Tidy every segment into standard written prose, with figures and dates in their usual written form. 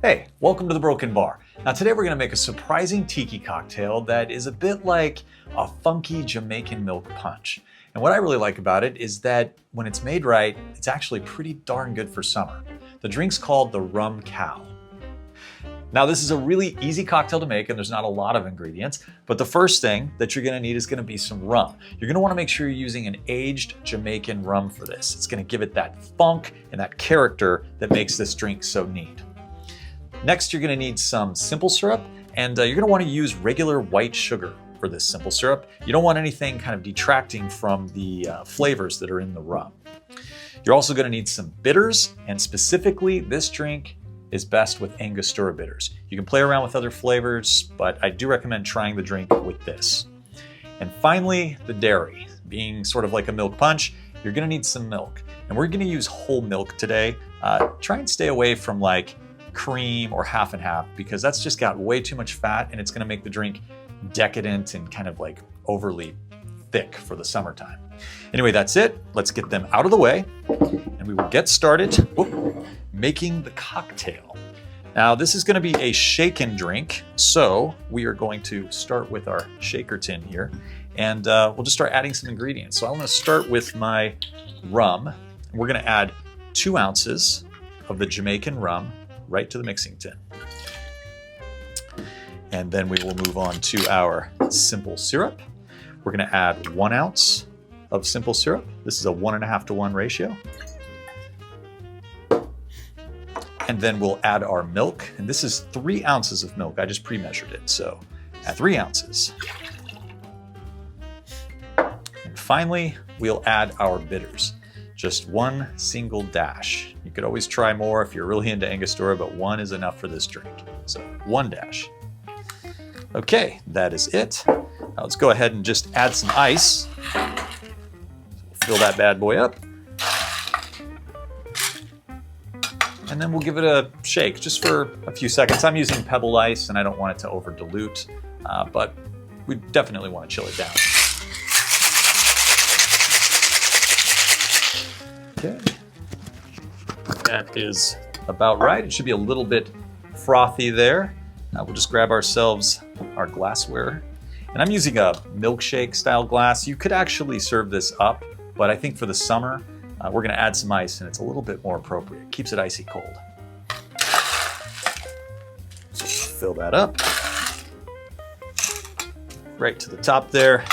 Hey, welcome to the Broken Bar. Now today we're going to make a surprising tiki cocktail that is a bit like a funky Jamaican milk punch. And what I really like about it is that when it's made right, it's actually pretty darn good for summer. The drink's called the Rum Cow. Now this is a really easy cocktail to make and there's not a lot of ingredients, but the first thing that you're going to need is going to be some rum. You're going to want to make sure you're using an aged Jamaican rum for this. It's going to give it that funk and that character that makes this drink so neat. Next, you're going to need some simple syrup, and you're going to want to use regular white sugar for this simple syrup. You don't want anything kind of detracting from the flavors that are in the rum. You're also going to need some bitters, and specifically this drink is best with Angostura bitters. You can play around with other flavors, but I do recommend trying the drink with this. And finally, the dairy. Being sort of like a milk punch, you're going to need some milk. And we're going to use whole milk today. Try and stay away from like cream or half and half because that's just got way too much fat and it's going to make the drink decadent and kind of like overly thick for the summertime. Anyway, that's it. Let's get them out of the way and we will get started making the cocktail. Now this is going to be a shaken drink, so we are going to start with our shaker tin here and we'll just start adding some ingredients. So I'm going to start with my rum. We're going to add 2 ounces of the Jamaican rum right to the mixing tin. And then we will move on to our simple syrup. We're going to add 1 ounce of simple syrup. This is a 1.5 to 1 ratio. And then we'll add our milk. And this is 3 ounces of milk. I just pre-measured it. So add 3 ounces. And finally, we'll add our bitters. Just 1 single dash. You could always try more if you're really into Angostura, but 1 is enough for this drink. So 1 dash. Okay, that is it. Now let's go ahead and just add some ice. So we'll fill that bad boy up. And then we'll give it a shake just for a few seconds. I'm using pebble ice and I don't want it to over dilute, but we definitely want to chill it down. Okay, that is about right. It should be a little bit frothy there. Now we'll just grab ourselves our glassware. And I'm using a milkshake style glass. You could actually serve this up, but I think for the summer, we're gonna add some ice and it's a little bit more appropriate. It keeps it icy cold. So fill that up. Right to the top there.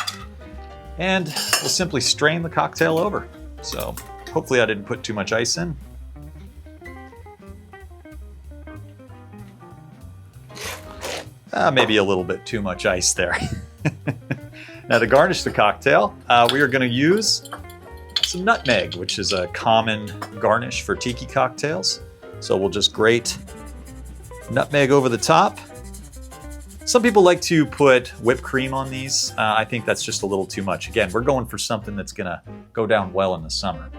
And we'll simply strain the cocktail over. So hopefully I didn't put too much ice in. Maybe a little bit too much ice there. Now to garnish the cocktail, we are going to use some nutmeg, which is a common garnish for tiki cocktails. So we'll just grate nutmeg over the top. Some people like to put whipped cream on these. I think that's just a little too much. Again, we're going for something that's going to go down well in the summer.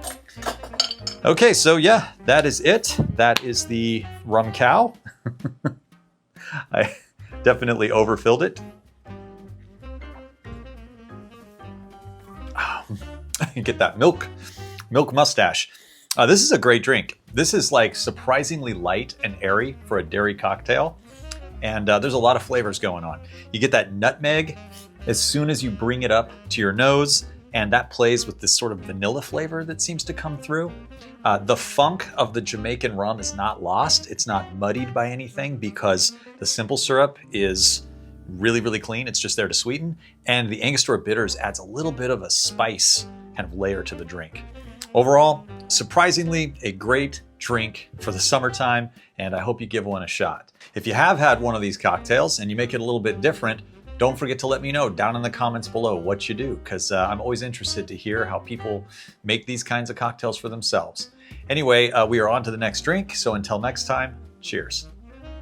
Okay, so yeah, that is it. That is the Rum Cow. I definitely overfilled it. Get that milk mustache. This is a great drink. This is like surprisingly light and airy for a dairy cocktail. And there's a lot of flavors going on. You get that nutmeg as soon as you bring it up to your nose, and that plays with this sort of vanilla flavor that seems to come through. The funk of the Jamaican rum is not lost. It's not muddied by anything because the simple syrup is really, really clean. It's just there to sweeten. And the Angostura bitters adds a little bit of a spice kind of layer to the drink. Overall, surprisingly, a great drink for the summertime, and I hope you give one a shot. If you have had one of these cocktails and you make it a little bit different, don't forget to let me know down in the comments below what you do, because I'm always interested to hear how people make these kinds of cocktails for themselves. Anyway, we are on to the next drink, so until next time, cheers.